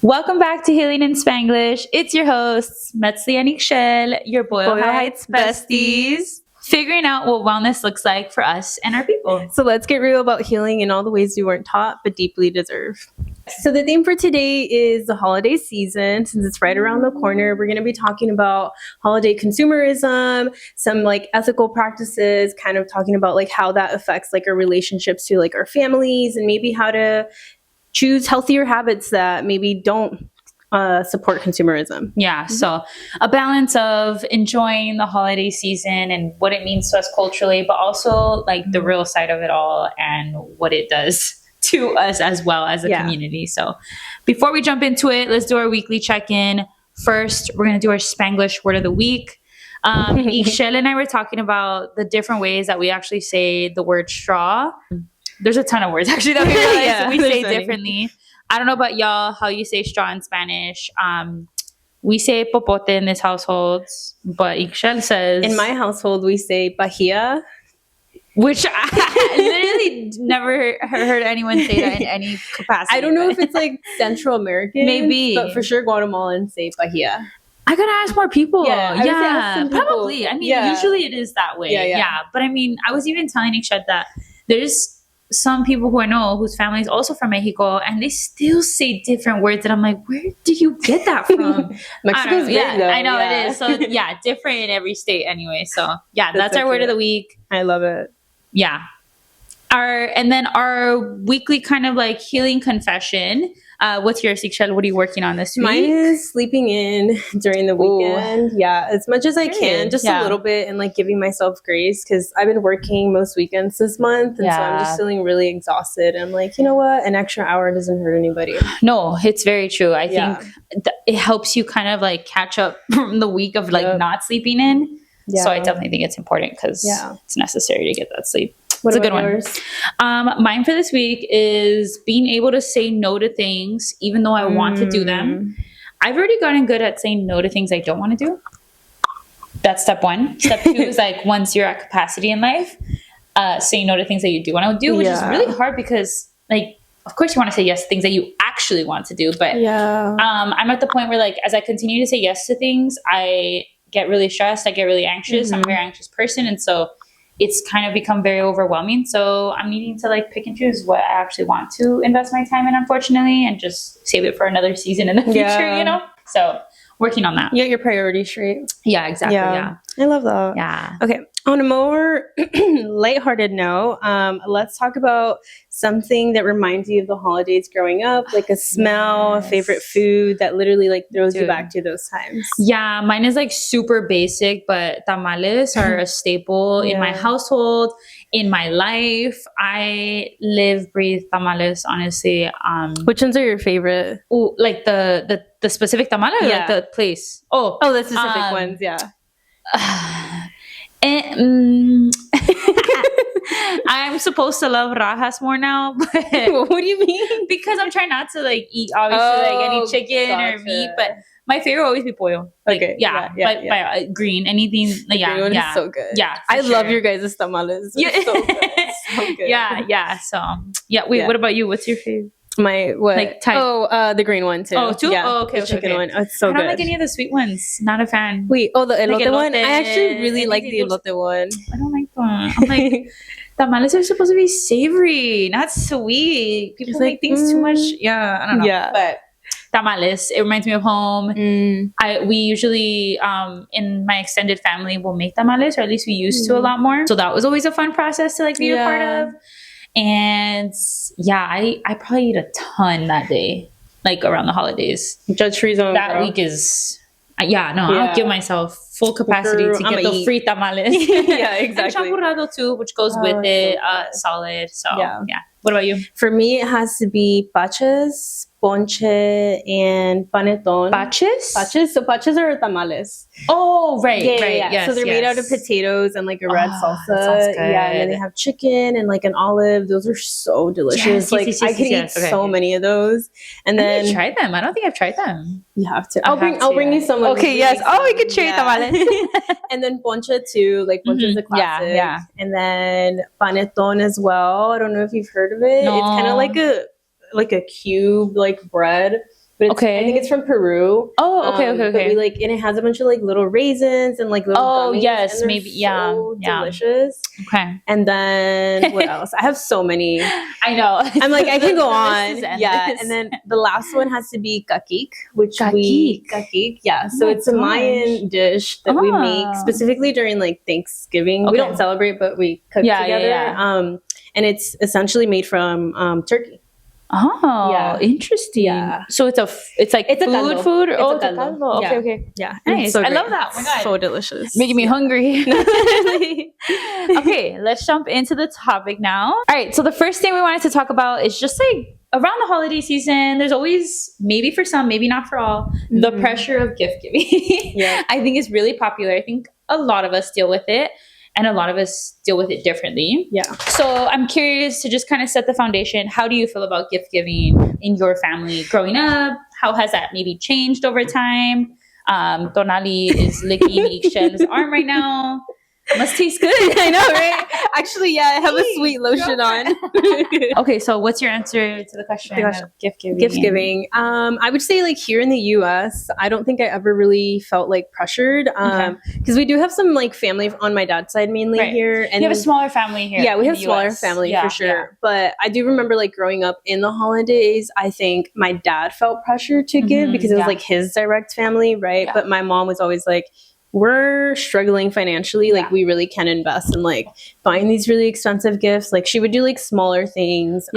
Welcome back to Healing in Spanglish. It's your hosts, Metzli and Ixchel, your Boyle Heights besties, figuring out what wellness looks like for us and our people. So let's get real about healing in all the ways we weren't taught but deeply deserve. So the theme for today is the holiday season. Since it's right around the corner, we're going to be talking about holiday consumerism, some like ethical practices, kind of talking about like how that affects like our relationships to like our families, and maybe how to choose healthier habits that maybe don't support consumerism. Yeah, so a balance of enjoying the holiday season and what it means to us culturally, but also like the real side of it all and what it does to us as well as a community. So before we jump into it, let's do our weekly check-in. First, we're going to do our Spanglish word of the week. Ixchel and I were talking about the different ways that we actually say the word straw. There's a ton of words actually that we realize we say differently. I don't know about y'all, how you say straw in Spanish. We say popote in this household, but Ixchel says... In my household, we say pajilla. Which I literally never heard anyone say that in any capacity. I don't know if it's like Central American. Maybe. But for sure Guatemalans say pajilla. I gotta ask more people. Yeah, probably. I mean, usually it is that way. Yeah. But I mean, I was even telling Ixchel that there's some people who I know whose family is also from Mexico, and they still say different words. And I'm like, where did you get that from? Mexico's big, though. I know it is. So different in every state anyway. So that's our word of the week. I love it. Yeah. And then our weekly kind of like healing confession. What's yours, Ixchel? What are you working on this week? Mine is sleeping in during the weekend. Ooh. Yeah, as much as I can, just a little bit, and like giving myself grace, because I've been working most weekends this month, and so I'm just feeling really exhausted. I'm like, you know what? An extra hour doesn't hurt anybody. No, it's very true. I think it helps you kind of like catch up from the week of like not sleeping in. Yeah. So I definitely think it's important because it's necessary to get that sleep. It's a good one. Mine for this week is being able to say no to things, even though I want to do them. I've already gotten good at saying no to things I don't want to do. That's step one. Step two is like once you're at capacity in life, saying no to things that you do want to do, which is really hard because like, of course you want to say yes to things that you actually want to do. But I'm at the point where like, as I continue to say yes to things, I get really stressed. I get really anxious. I'm a very anxious person. And so it's kind of become very overwhelming. So I'm needing to like pick and choose what I actually want to invest my time in, unfortunately, and just save it for another season in the future, you know? So working on that. Yeah, your priorities straight. Yeah, exactly. Yeah. I love that. Yeah. Okay. On a more lighthearted note, let's talk about something that reminds you of the holidays growing up, like a smell, a favorite food that literally like throws you back to those times. Yeah, mine is like super basic, but tamales are a staple in my household, in my life. I live, breathe tamales, honestly. Which ones are your favorite? Ooh, like the specific tamale or like the place? Oh, the specific ones, I'm supposed to love rajas more now, but what do you mean? Because I'm trying not to like eat obviously like any chicken or meat, but my favorite will always be pollo. Like, by green, anything. Like, green one is so good. Yeah, I love your guys' tamales. It's so good. So good. Yeah. So what about you? What's your favorite? My what? Like type? The green one too. Oh, too? Yeah, oh, okay. The chicken one. Oh, it's so good. I don't like any of the sweet ones. Not a fan. Wait, the elote one? I actually really like the elote one. I don't like that. I'm like, tamales are supposed to be savory, not sweet. People make things too much. Yeah, I don't know. Yeah. But tamales, it reminds me of home. We usually, in my extended family, will make tamales, or at least we used to a lot more. So that was always a fun process to like be a part of. And I probably eat a ton that day, like around the holidays. Judge free zone. That week is, I'll give myself full capacity to get those free tamales. Yeah, exactly. And champurrado too, which goes with it, solid. So What about you? For me, it has to be paches, ponche, and paneton. Paches? Paches. So paches are tamales. Oh, right. Yeah. Yes, so they're made out of potatoes and like a red salsa. That sounds good. Yeah, and then they have chicken and like an olive. Those are so delicious. I could eat so many of those. And then I tried them. I don't think I've tried them. You have to. I'll bring you some. Okay, yes. Oh, we could trade tamales. And then ponche too. Like ponche is a classic. Yeah. And then paneton as well. I don't know if you've heard of it. No. It's kind of like a cube like bread, But I think it's from Peru. Oh, okay. But we and it has a bunch of like little raisins and like little gummies. Yes, and maybe. So delicious. Okay. And then what else? I have so many. I know. I'm like, I can go on. Yeah. And then the last one has to be kakik, which kakik. Yeah. So it's a Mayan dish that we make specifically during like Thanksgiving. Okay. We don't celebrate, but we cook together. Yeah. And it's essentially made from turkey. Oh, yeah. Interesting. Yeah. So it's like food? It's a caldo. Okay. Yeah. Nice. So I love that. Oh my God. So delicious. Making me hungry. Okay, let's jump into the topic now. All right. So the first thing we wanted to talk about is just like around the holiday season, there's always, maybe for some, maybe not for all, the pressure of gift giving. Yeah. I think it's really popular. I think a lot of us deal with it. And a lot of us deal with it differently. Yeah. So I'm curious to just kind of set the foundation. How do you feel about gift giving in your family growing up? How has that maybe changed over time? Donali is licking Ishel's arm right now. Must taste good. I know, right? Actually, yeah, I have a sweet lotion on. Okay, so what's your answer to the question of gift giving? Gift giving. I would say like here in the US, I don't think I ever really felt like pressured. Because we do have some like family on my dad's side mainly here. And you have a smaller family here. Yeah, we have a smaller family for sure. Yeah. But I do remember like growing up in the holidays, I think my dad felt pressure to give because it was like his direct family, right? Yeah. But my mom was always like, we're struggling financially. Like we really can invest in like buying these really expensive gifts. Like she would do like smaller things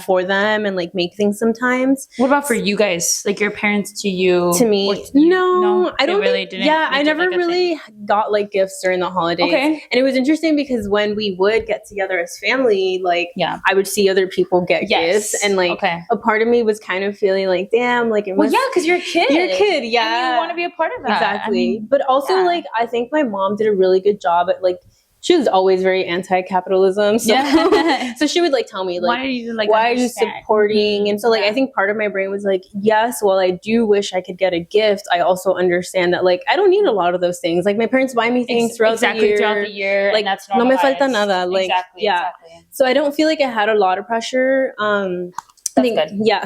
for them and like make things sometimes. What about for you guys? Like your parents to you? To me? No, I don't really didn't. Yeah, I never really got like gifts during the holidays. Okay. And it was interesting because when we would get together as family, like I would see other people get gifts and like a part of me was kind of feeling like, damn, like it was. Well, yeah, because you're a kid. You're a kid, and you want to be a part of that. Exactly. I mean, but also like I think my mom did a really good job at like she was always very anti-capitalism. So, so she would like tell me like, why are you supporting? And so like I think part of my brain was like, yes, while I do wish I could get a gift, I also understand that like I don't need a lot of those things. Like my parents buy me things throughout the year. Like that's no me falta nada. Like So I don't feel like I had a lot of pressure. I think,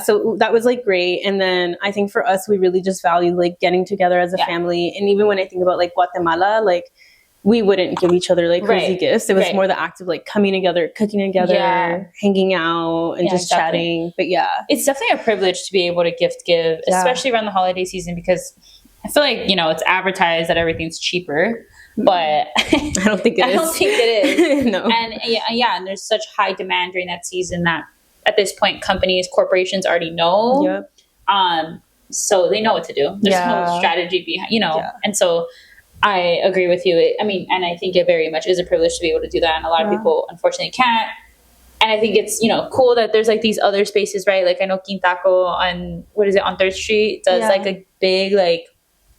so that was like great. And then I think for us, we really just value like getting together as a family. And even when I think about like Guatemala, like we wouldn't give each other like crazy gifts. It was more the act of like coming together, cooking together, hanging out and just chatting. But it's definitely a privilege to be able to gift give, especially around the holiday season, because I feel like, you know, it's advertised that everything's cheaper. But I don't think it is. I don't think it is. No. And and there's such high demand during that season that at this point, corporations already know. Yep. So they know what to do. There's no strategy behind, you know. Yeah. And so I agree with you. I mean, and I think it very much is a privilege to be able to do that. And a lot of people, unfortunately, can't. And I think it's, you know, cool that there's like these other spaces, right? Like I know Quintaco on, on 3rd Street does like a big like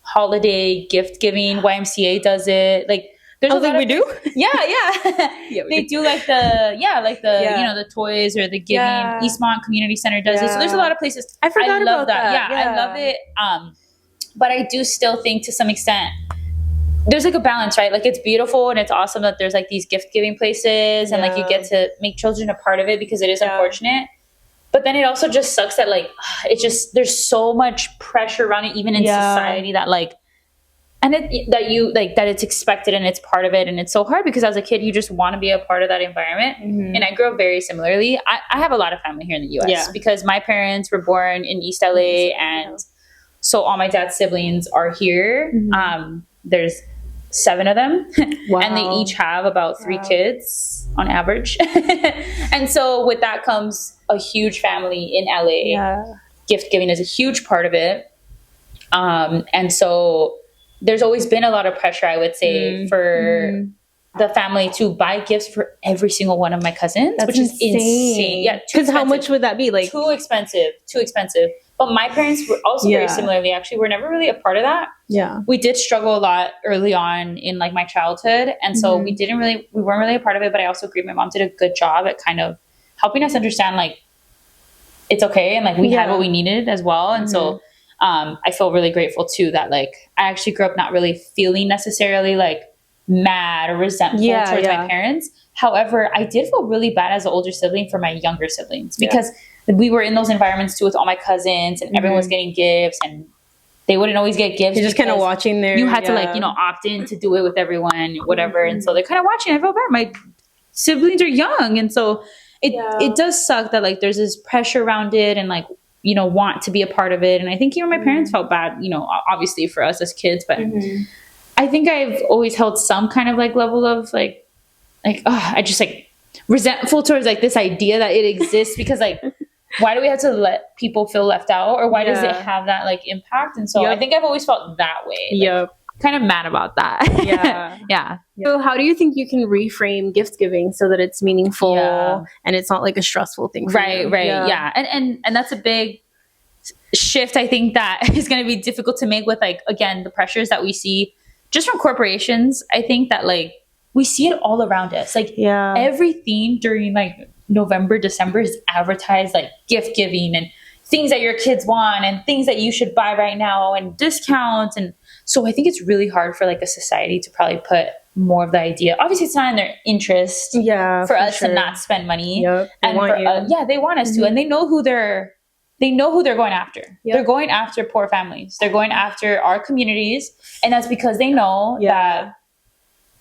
holiday gift giving. YMCA does it. Like, there's we do? Yeah. They do like the you know, the toys or the giving. Eastmont Community Center does it. So there's a lot of places. I forgot about that. Yeah, I love it. But I do still think to some extent there's like a balance, right? Like it's beautiful and it's awesome that there's like these gift giving places and like you get to make children a part of it because it is unfortunate. But then it also just sucks that like it just there's so much pressure around it even in society that like and that it's expected and it's part of it. And it's so hard because as a kid, you just want to be a part of that environment. Mm-hmm. And I grew up very similarly. I have a lot of family here in the U.S. because my parents were born in East LA. And so all my dad's siblings are here. Mm-hmm. There's 7 of them. Wow. And they each have about 3 kids on average. And so with that comes a huge family in LA. Yeah. Gift giving is a huge part of it. And so there's always been a lot of pressure, I would say, for the family to buy gifts for every single one of my cousins, which is insane. Yeah, because how much would that be? Like too expensive. But my parents were also very similarly. Actually, we're never really a part of that. Yeah, we did struggle a lot early on in like my childhood, and so we weren't really a part of it. But I also agree, my mom did a good job at kind of helping us understand like it's okay, and like we had what we needed as well, and so. I feel really grateful too that like I actually grew up not really feeling necessarily like mad or resentful towards my parents. However, I did feel really bad as an older sibling for my younger siblings because we were in those environments too with all my cousins, and everyone was getting gifts, and they wouldn't always get gifts. You're just kind of watching there. You had to like, opt in to do it with everyone, whatever. And so they're kind of watching. I feel bad. My siblings are young. And so it does suck that like there's this pressure around it and like, want to be a part of it. And I think even my parents felt bad, obviously for us as kids, but I think I've always held some kind of like level of I just like resentful towards like this idea that it exists because like, why do we have to let people feel left out, or why does it have that like impact? And so I think I've always felt that way. Like, kind of mad about that. Yeah. So how do you think you can reframe gift giving so that it's meaningful and it's not like a stressful thing for you? Right. Yeah. And that's a big shift. I think that is going to be difficult to make with like, again, the pressures that we see just from corporations. I think that like we see it all around us. Like everything during like November, December is advertised like gift giving and things that your kids want and things that you should buy right now and discounts. And so I think it's really hard for like a society to probably put more of the idea. Obviously it's not in their interest for us to not spend money. They they want us to, and they know who they're going after. They're going after poor families. They're going after our communities. And that's because they know that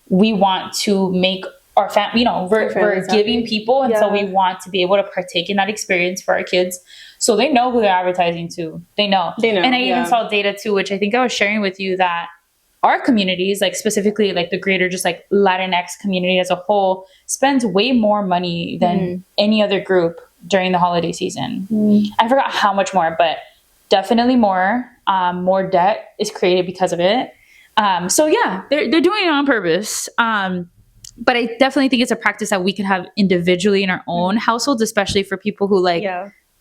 we want to make our family, we're giving people. And so we want to be able to partake in that experience for our kids. So they know who they're advertising to. They know. And I even saw data too, which I think I was sharing with you, that our communities, like specifically like the greater just like Latinx community as a whole, spends way more money than any other group during the holiday season. I forgot how much more, but definitely more. More debt is created because of it. So yeah, they're doing it on purpose. But I definitely think it's a practice that we can have individually in our own households, especially for people who like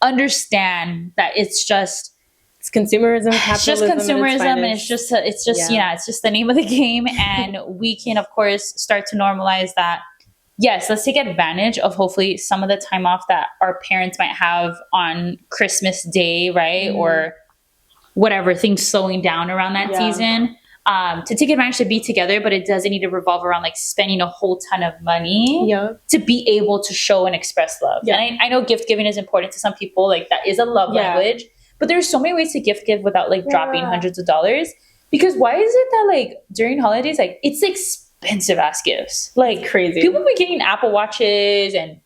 understand that it's consumerism, capitalism. It's just consumerism, and it's just the name of the game. And we can, of course, start to normalize that. Yes, let's take advantage of hopefully some of the time off that our parents might have on Christmas Day, right? Or whatever, things slowing down around that season. To take advantage to be together, but it doesn't need to revolve around like spending a whole ton of money to be able to show and express love. And I know gift giving is important to some people, like that is a love language, but there's so many ways to gift give without like dropping hundreds of dollars. Because why is it that like during holidays, like it's expensive ass gifts, like crazy. People be getting Apple Watches and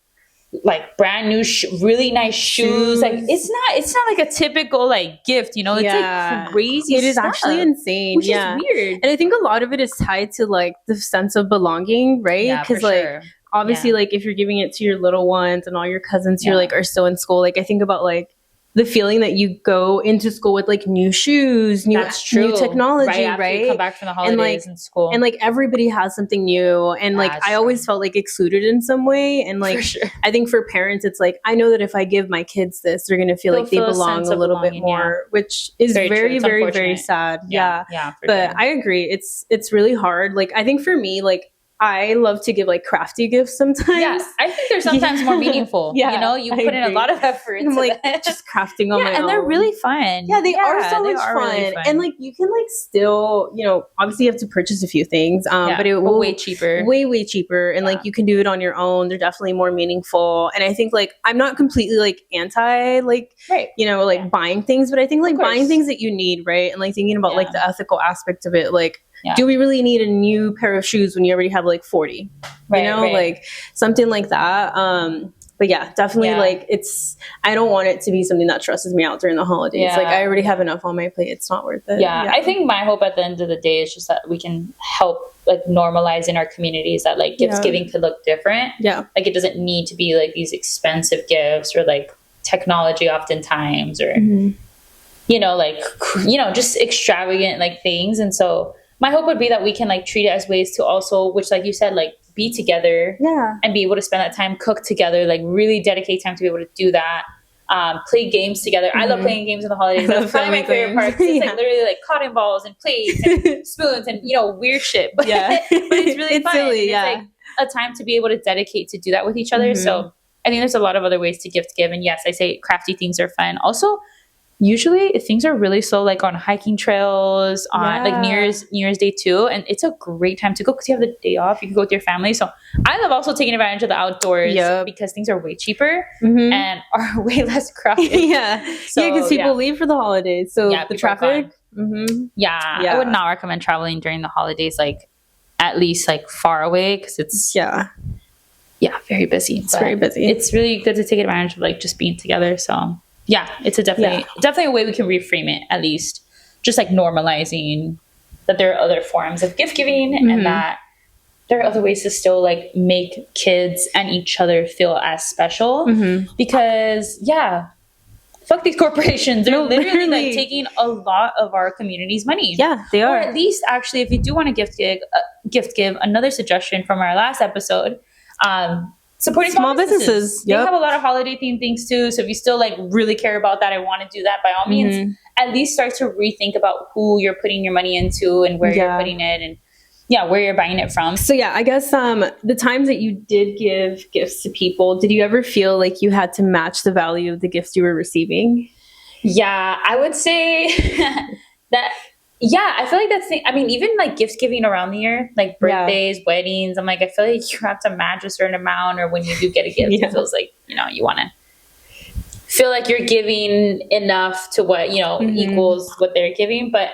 like brand new really nice shoes. Like it's not like a typical like gift, it's like crazy. It is actually insane, which is weird. And I think a lot of it is tied to like the sense of belonging, right? Because like obviously like if you're giving it to your little ones and all your cousins you're like are still in school, like I think about like the feeling that you go into school with like new shoes, new technology, right? You come back from the holidays in school. And like everybody has something new. And like I always felt like excluded in some way. And like I think for parents, it's like, I know that if I give my kids this, they're going to feel like they belong a little bit more, which is very, very, very sad. Yeah. But I agree. It's really hard. Like I think for me, like I love to give like crafty gifts sometimes. Yes, I think they're sometimes more meaningful. You put in a lot of effort into like just crafting on my own. And they're really fun. Yeah, they are so much fun. Really fun. And like you can like still, obviously you have to purchase a few things, but it will way cheaper. Way cheaper. And like you can do it on your own. They're definitely more meaningful. And I think like I'm not completely like anti like buying things, but I think like buying things that you need, right? And like thinking about like the ethical aspect of it, like do we really need a new pair of shoes when you already have like 40? Like something like that. But yeah, definitely like I don't want it to be something that stresses me out during the holidays. Like I already have enough on my plate. It's not worth it. I think my hope at the end of the day is just that we can help like normalize in our communities that like gift giving could look different. Like it doesn't need to be like these expensive gifts or like technology oftentimes or, just extravagant like things. And so my hope would be that we can like treat it as ways to also, which like you said, like be together and be able to spend that time, cook together, like really dedicate time to be able to do that. Play games together. I love playing games in the holidays. That's probably my favorite part. It's like literally like cotton balls and plates and spoons and weird shit. But, but it's really fun. Silly, it's like a time to be able to dedicate to do that with each other. So I think there's a lot of other ways to gift give. And yes, I say crafty things are fun. Also, usually things are really slow, like on hiking trails, on like New Year's Day too. And it's a great time to go because you have the day off. You can go with your family. So I love also taking advantage of the outdoors because things are way cheaper and are way less crowded. So, because people leave for the holidays. So the traffic. I would not recommend traveling during the holidays, like at least like far away, because it's very busy. It's very busy. It's really good to take advantage of like just being together. So yeah, it's definitely a way we can reframe it, at least just like normalizing that there are other forms of gift giving and that there are other ways to still like make kids and each other feel as special because fuck these corporations. They're literally like taking a lot of our community's money. Yeah, they are. Or at least actually, if you do want to gift give, another suggestion from our last episode, supporting small businesses. They have a lot of holiday themed things too. So if you still like really care about that and want to do that, by all means, at least start to rethink about who you're putting your money into and where you're putting it and where you're buying it from. So I guess the times that you did give gifts to people, did you ever feel like you had to match the value of the gifts you were receiving? Yeah, I would say that. Yeah, I feel like that's I mean, even like gift giving around the year, like birthdays, weddings, I'm like, I feel like you have to match a certain amount, or when you do get a gift, it feels like, you want to feel like you're giving enough to what, equals what they're giving. But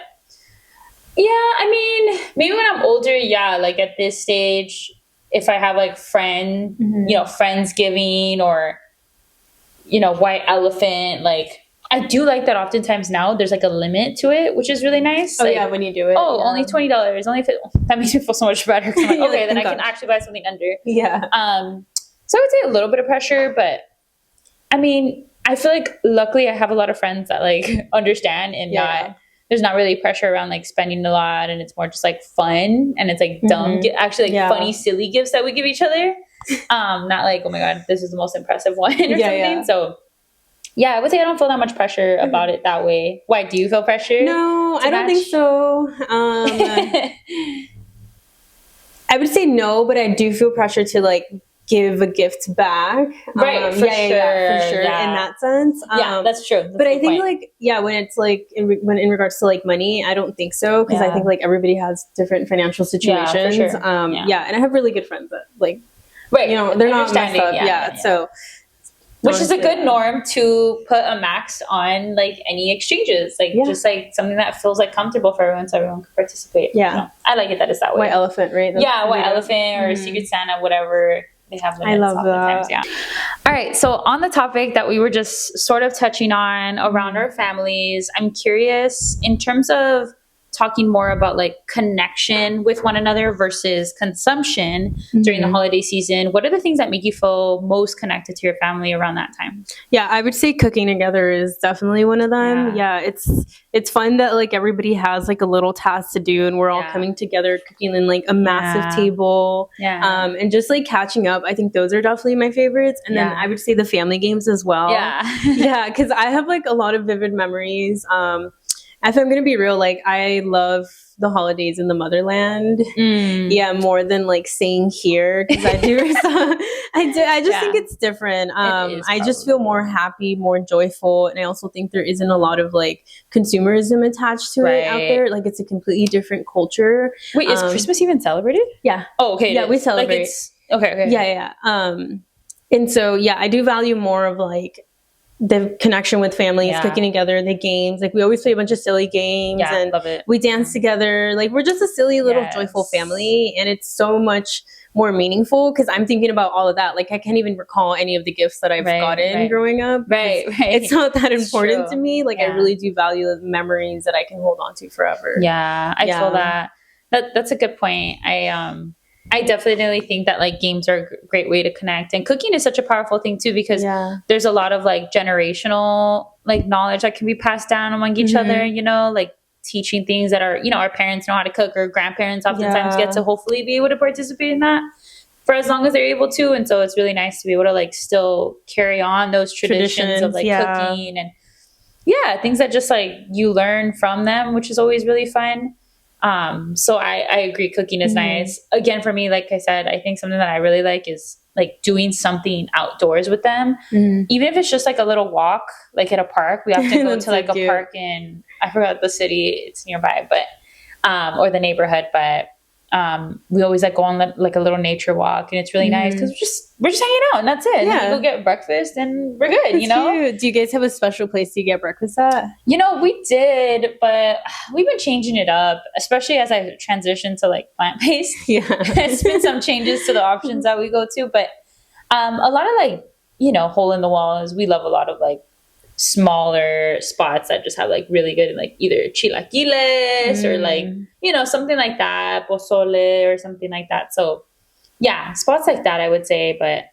yeah, I mean, maybe when I'm older, like at this stage, if I have like Friendsgiving or, white elephant, like, I do like that oftentimes now there's like a limit to it, which is really nice. Oh, like, when you do it. Only $20. That makes me feel so much better. I'm like, okay, then I can actually buy something under. Yeah. So I would say a little bit of pressure, but I mean, I feel like luckily I have a lot of friends that like understand and there's not really pressure around like spending a lot, and it's more just like fun and it's like dumb, actually like funny, silly gifts that we give each other. Not like, oh my God, this is the most impressive one or something. So I would say I don't feel that much pressure about it that way. Why, do you feel pressure? No, I don't think so. I would say no, but I do feel pressure to like give a gift back. Right, for sure. In that sense. That's true. That's but I think like, when it's like, in regards to like money, I don't think so. Because I think like everybody has different financial situations. Yeah, for sure. And I have really good friends that like, they're not messed up. So. Which is a good norm to put a max on like any exchanges, like just like something that feels like comfortable for everyone, so everyone can participate. Yeah, I like it that it's that way. White elephant, right? White elephant or Secret Santa, whatever they have. I love that. All right, so on the topic that we were just sort of touching on around our families, I'm curious in terms of talking more about like connection with one another versus consumption during the holiday season. What are the things that make you feel most connected to your family around that time? Yeah, I would say cooking together is definitely one of them. Yeah, it's fun that like everybody has like a little task to do and we're all coming together cooking in like a massive table. And just like catching up. I think those are definitely my favorites. And then I would say the family games as well. Because I have like a lot of vivid memories. If I'm going to be real, like I love the holidays in the motherland. More than like staying here, because I do. I just think it's different. I just feel more happy, more joyful, and I also think there isn't a lot of like consumerism attached to it out there. Like it's a completely different culture. Wait, is Christmas even celebrated? Yeah. Oh, okay. Yeah, we celebrate. Like okay. Yeah. And so I do value more of like the connection with families, cooking together, the games. Like we always play a bunch of silly games and love it. We dance together. Like we're just a silly little joyful family, and it's so much more meaningful because I'm thinking about all of that. Like I can't even recall any of the gifts that I've gotten growing up. Right. It's not that important to me. Like I really do value the memories that I can hold on to forever. Yeah, I feel that. That's a good point. I definitely think that like games are a great way to connect, and cooking is such a powerful thing too, because there's a lot of like generational like knowledge that can be passed down among each other, like teaching things that are, our parents know how to cook, or grandparents oftentimes get to hopefully be able to participate in that for as long as they're able to. And so it's really nice to be able to like still carry on those traditions of like cooking and things that just like you learn from them, which is always really fun. So I agree, cooking is nice. Again, for me, like I said, I think something that I really like is like doing something outdoors with them, even if it's just like a little walk, like at a park. We have to go to like a park in, I forgot the city it's nearby, but or the neighborhood, but we always like go on like a little nature walk, and it's really nice because we're just hanging out, and that's it. Yeah. And we go get breakfast, and we're good. That's cute. Do you guys have a special place to get breakfast at? We did, but we've been changing it up, especially as I transitioned to like plant-based. Yeah, it's been some changes to the options that we go to, but a lot of like hole in the walls. We love a lot of like smaller spots that just have like really good like either chilaquiles or like something like that, pozole or something like that. So yeah, spots like that I would say. But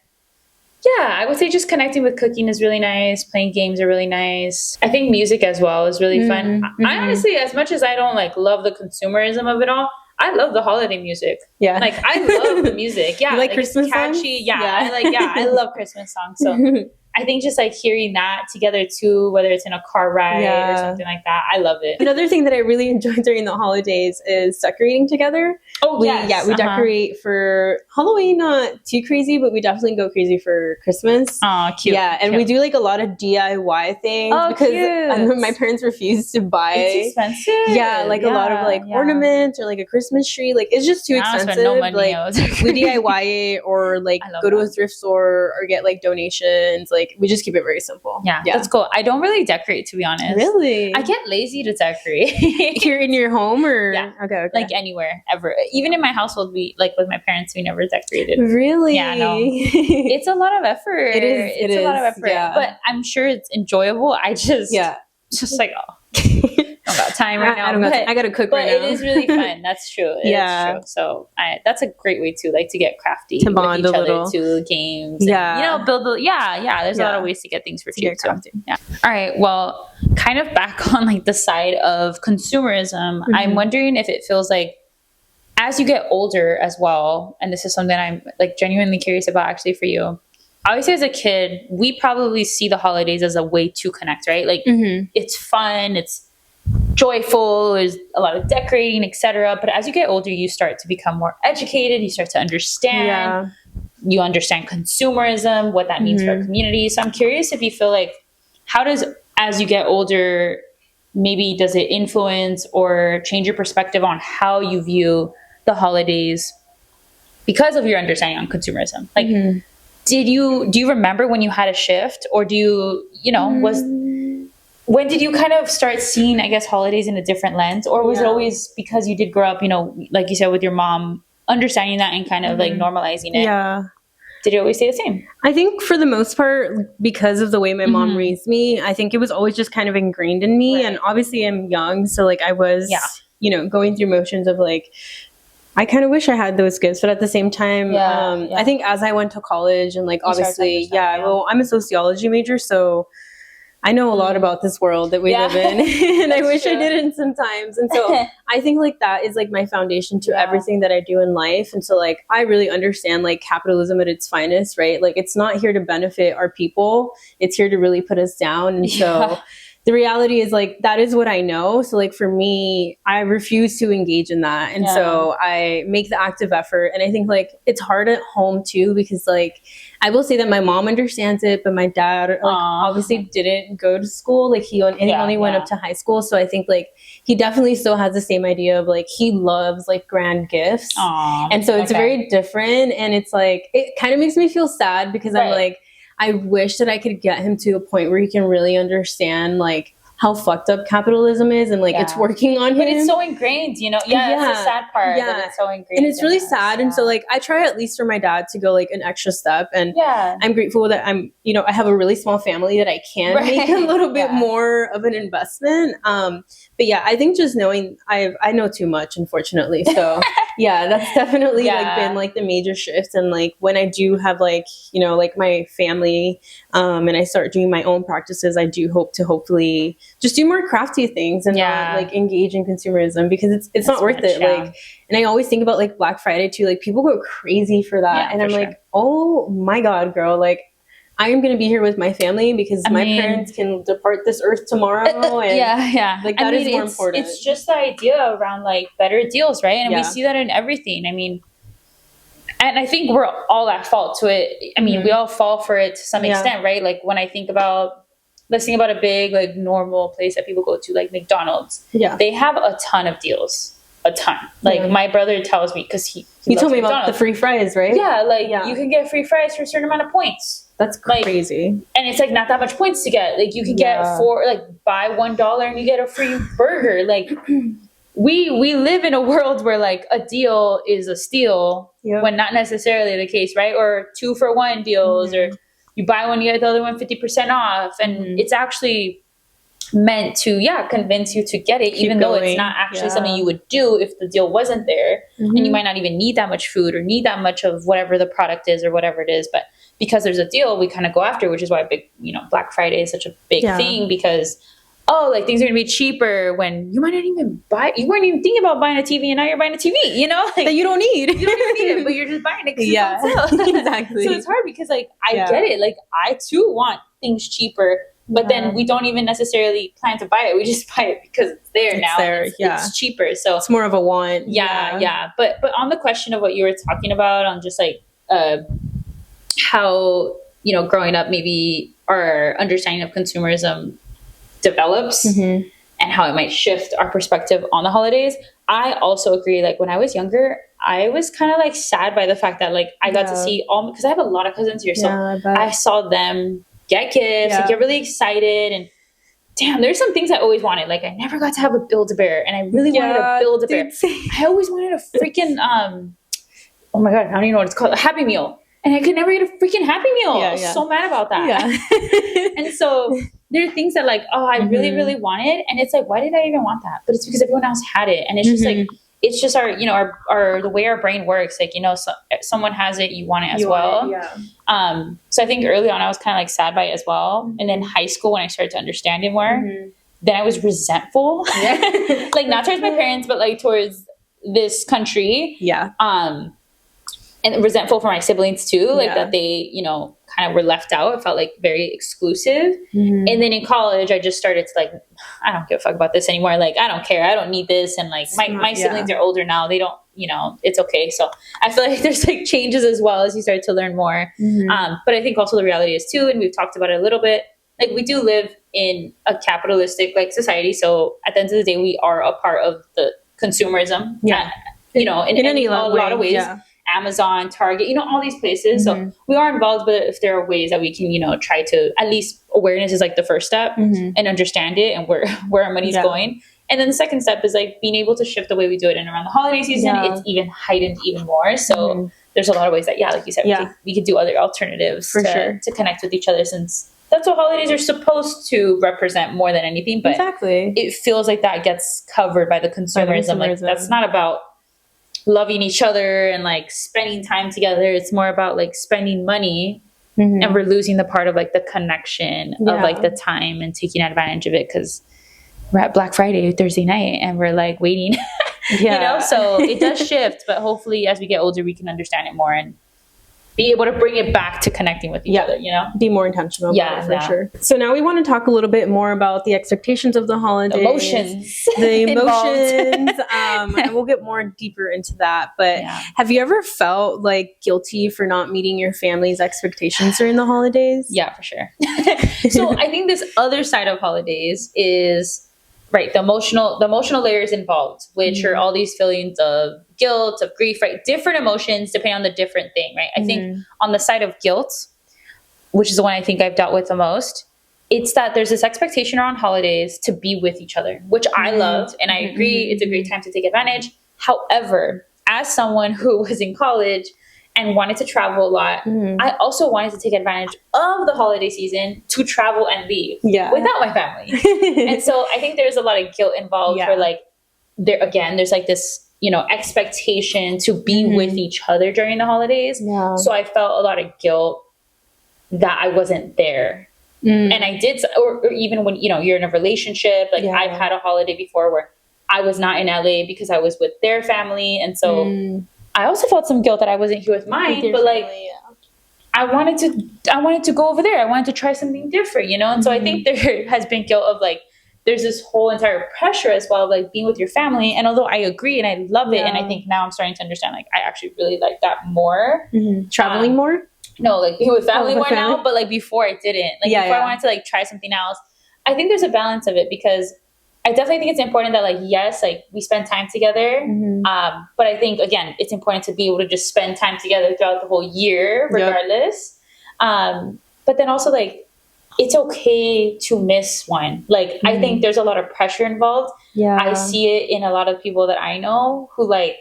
yeah, I would say just connecting with cooking is really nice. Playing games are really nice. I think music as well is really fun. I honestly, as much as I don't like love the consumerism of it all, I love the holiday music. Yeah, like I love the music. Yeah, you like Christmas catchy songs? Yeah, I love Christmas songs. So I think just like hearing that together too, whether it's in a car ride or something like that, I love it. Another thing that I really enjoy during the holidays is decorating together. Oh, yes. Yeah, we decorate for Halloween, not too crazy, but we definitely go crazy for Christmas. Oh, cute. Yeah, and we do like a lot of DIY things because my parents refuse to buy. It's expensive. Yeah, like a lot of like ornaments or like a Christmas tree. Like it's just too expensive. No money, like we DIY it or like go to a thrift store or get like donations. Like we just keep it very simple. Yeah, that's cool. I don't really decorate, to be honest. Really? I get lazy to decorate. Here in your home or? Yeah. Okay. Like anywhere, ever. Even in my household, we like with my parents, we never decorated. Really? Yeah, no. It's a lot of effort. It is. It's a lot of effort. Yeah. But I'm sure it's enjoyable. I just, just like, I don't got time right now. I got to cook right now. But it is really fun. That's true. It's true. So that's a great way too, like to get crafty to bond with each a little. other, to games. Yeah. And, build the, there's a lot of ways to get things for cheap too. Yeah. All right. Well, kind of back on like the side of consumerism, I'm wondering if it feels like as you get older as well, and this is something I'm like genuinely curious about actually for you. Obviously, as a kid, we probably see the holidays as a way to connect, right? Like it's fun, it's joyful, there's a lot of decorating, etc. But as you get older, you start to become more educated, you start to understand, you understand consumerism, what that means for a community. So I'm curious if you feel like, how does, as you get older, maybe does it influence or change your perspective on how you view the holidays because of your understanding on consumerism? Like, do you remember when you had a shift, or do you, when did you kind of start seeing, I guess, holidays in a different lens, or was it always because you did grow up, like you said, with your mom, understanding that and kind of like normalizing it? Yeah. Did it always stay the same? I think for the most part, because of the way my mom raised me, I think it was always just kind of ingrained in me. Right. And obviously I'm young, so like I was, going through motions of like, I kind of wish I had those gifts, but at the same time, I think as I went to college and like, obviously, well, I'm a sociology major, so I know a lot about this world that we live in, and I wish I didn't sometimes. And so I think like that is like my foundation to everything that I do in life. And so like, I really understand like capitalism at its finest, right? Like it's not here to benefit our people. It's here to really put us down. And so the reality is like, that is what I know. So like for me, I refuse to engage in that. And so I make the active effort. And I think like it's hard at home too, because like, I will say that my mom understands it, but my dad like obviously didn't go to school. Like he only went up to high school. So I think like he definitely still has the same idea of like, he loves like grand gifts. And so it's very different. And it's like, it kind of makes me feel sad because I'm like, I wish that I could get him to a point where he can really understand like how fucked up capitalism is and like it's working on him. But it's so ingrained, that's the sad part. That it's so ingrained. And it's really sad. And so like I try at least for my dad to go like an extra step. And I'm grateful that I'm, I have a really small family that I can make a little bit more of an investment. But yeah, I think just knowing I know too much, unfortunately. So yeah, that's definitely like been like the major shift. And like when I do have like, like my family and I start doing my own practices, I do hope to hopefully just do more crafty things and not like engage in consumerism, because it's not worth it. Like, and I always think about like Black Friday too, like people go crazy for that. And I'm like, oh my God, girl, like I am going to be here with my family because my parents can depart this earth tomorrow. And like that is more important. It's just the idea around like better deals, right? And we see that in everything. I mean, And I think we're all at fault to it. I mean, we all fall for it to some extent, right? Like when I think about, let's think about a big, like normal place that people go to, like McDonald's. Yeah. They have a ton of deals. A ton. Like my brother tells me, because he told me McDonald's. About the free fries, right? Yeah, like you can get free fries for a certain amount of points. That's crazy. And it's like not that much points to get. Like you can get buy $1 and you get a free burger. Like we live in a world where like a deal is a steal when not necessarily the case, right? Or 2-for-1 deals, or you buy one, you get the other one 50% off. And it's actually meant to convince you to get it, even though it's not actually something you would do if the deal wasn't there. And you might not even need that much food or need that much of whatever the product is or whatever it is, but because there's a deal, we kind of go after, which is why Black Friday is such a big thing, because like things are gonna be cheaper when you might not even you weren't even thinking about buying a TV, and now you're buying a TV, like, that you don't need. You don't even need it, but you're just buying it because it's on sale. Exactly. So it's hard because like I get it, like I too want things cheaper. But then we don't even necessarily plan to buy it. We just buy it because it's there now. It's cheaper. So it's more of a want. Yeah. But on the question of what you were talking about, on just like how, growing up, maybe our understanding of consumerism develops and how it might shift our perspective on the holidays. I also agree. Like when I was younger, I was kind of like sad by the fact that like I got to see because I have a lot of cousins here. So I saw them get gifts, like get really excited, and damn, there's some things I always wanted. Like I never got to have a Build-A-Bear, and I really wanted a Build-A-Bear. I always wanted a freaking oh my god, I don't even know what it's called, a Happy Meal, and I could never get a freaking Happy Meal. I was so mad about that. And so there are things that like, I really, really wanted, and it's like, why did I even want that? But it's because everyone else had it, and it's just like, it's just our, our the way our brain works. Like, someone has it, you want it as well. So I think early on I was kind of like sad by it as well. And then high school, when I started to understand it more, then I was resentful. Like not towards my parents, but like towards this country. And resentful for my siblings too, like that they, kind of were left out. It felt like very exclusive. And then in college, I just started to like, I don't give a fuck about this anymore. Like, I don't care. I don't need this. And like my siblings are older now. They don't, it's okay. So I feel like there's like changes as well as you start to learn more. But I think also the reality is too, and we've talked about it a little bit, like we do live in a capitalistic like society. So at the end of the day, we are a part of the consumerism, in a lot of ways. Amazon, Target, all these places. So we are involved, but if there are ways that we can, try to, at least awareness is like the first step and understand it and where our money's going. And then the second step is like being able to shift the way we do it. And around the holiday season, it's even heightened even more. So there's a lot of ways that, like you said, we could do other alternatives to connect with each other, since that's what holidays are supposed to represent more than anything. But it feels like that gets covered by the consumerism. Like that's not about loving each other and like spending time together. It's more about like spending money, and we're losing the part of like the connection of like the time and taking advantage of it, because we're at Black Friday Thursday night and we're like waiting. So it does shift, but hopefully as we get older we can understand it more and be able to bring it back to connecting with each other, be more intentional about it, for sure. So now we want to talk a little bit more about the expectations of the holidays, the emotions and we'll get more deeper into that. But have you ever felt like guilty for not meeting your family's expectations during the holidays? Yeah, for sure. So I think this other side of holidays is the emotional layers involved, which are all these feelings of guilt, of grief, right? Different emotions depending on the different thing, right? I think on the side of guilt, which is the one I think I've dealt with the most, it's that there's this expectation around holidays to be with each other, which I loved. And I agree, it's a great time to take advantage. However, as someone who was in college and wanted to travel a lot, I also wanted to take advantage of the holiday season to travel and leave without my family. And so I think there's a lot of guilt involved where like, there's like this, expectation to be with each other during the holidays. So I felt a lot of guilt that I wasn't there. And I did, or even when, you're in a relationship, like I've had a holiday before where I was not in LA because I was with their family. And so I also felt some guilt that I wasn't here with mine, but like I wanted to go over there. I wanted to try something different, And so I think there has been guilt of like, there's this whole entire pressure as well, like being with your family. And although I agree and I love it, and I think now I'm starting to understand, like, I actually really like that more. Traveling more? No, like being with family more now, but like before I didn't. Like before I wanted to like try something else. I think there's a balance of it, because I definitely think it's important that, like, yes, like we spend time together. But I think, again, it's important to be able to just spend time together throughout the whole year, regardless. But then also, like, it's okay to miss one. Like, I think there's a lot of pressure involved. I see it in a lot of people that I know who, like,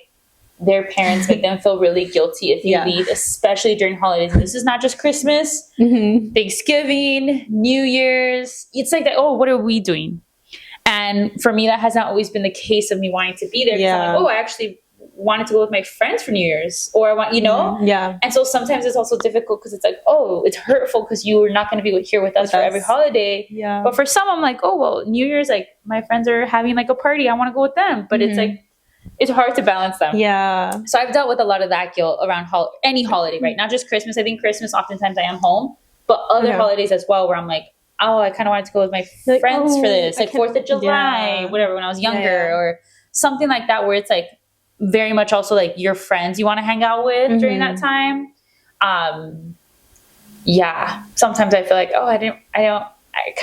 their parents make them feel really guilty if you leave, especially during holidays. And this is not just Christmas, Thanksgiving, New Year's. It's like, oh, what are we doing? And for me, that has not always been the case of me wanting to be there. Because I'm like, oh, I actually wanted to go with my friends for New Year's, or I want, you know? And so sometimes it's also difficult because it's like, oh, it's hurtful because you are not going to be here with us for every holiday. But for some, I'm like, oh, well, New Year's, like, my friends are having like a party. I want to go with them. But it's like, it's hard to balance them. So I've dealt with a lot of that guilt around any holiday, right? Not just Christmas. I think Christmas, oftentimes I am home, but other holidays as well, where I'm like, oh, I kind of wanted to go with my friends for this, like 4th of July, whatever, when I was younger, or something like that, where it's like very much also like your friends you want to hang out with during that time. Sometimes I feel like, oh, I kind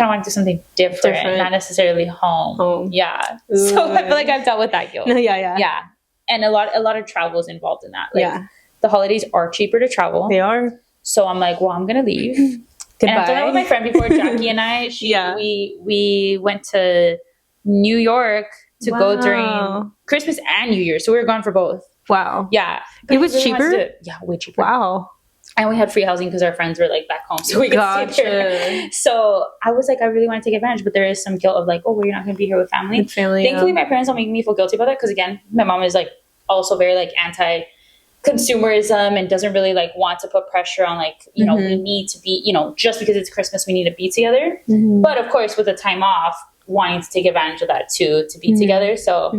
of want to do something different, not necessarily home. So I feel like I've dealt with that guilt. And a lot of travel is involved in that. Like, the holidays are cheaper to travel. They are. So I'm like, well, I'm gonna leave. Goodbye. And I've done that with my friend before, Jackie and I. We went to New York to go during Christmas and New Year. So we were gone for both. Wow. Yeah. It was cheaper? Yeah, way cheaper. Wow. And we had free housing because our friends were like back home. So we could stay there. So I was like, I really want to take advantage, but there is some guilt of like, oh, well, you're not going to be here with family. Thankfully, my parents don't make me feel guilty about that. Because again, my mom is like also very like anti-consumerism and doesn't really like want to put pressure on like, you know, we need to be, you know, just because it's Christmas, we need to be together. But of course, with the time off, wanting to take advantage of that too, to be together. So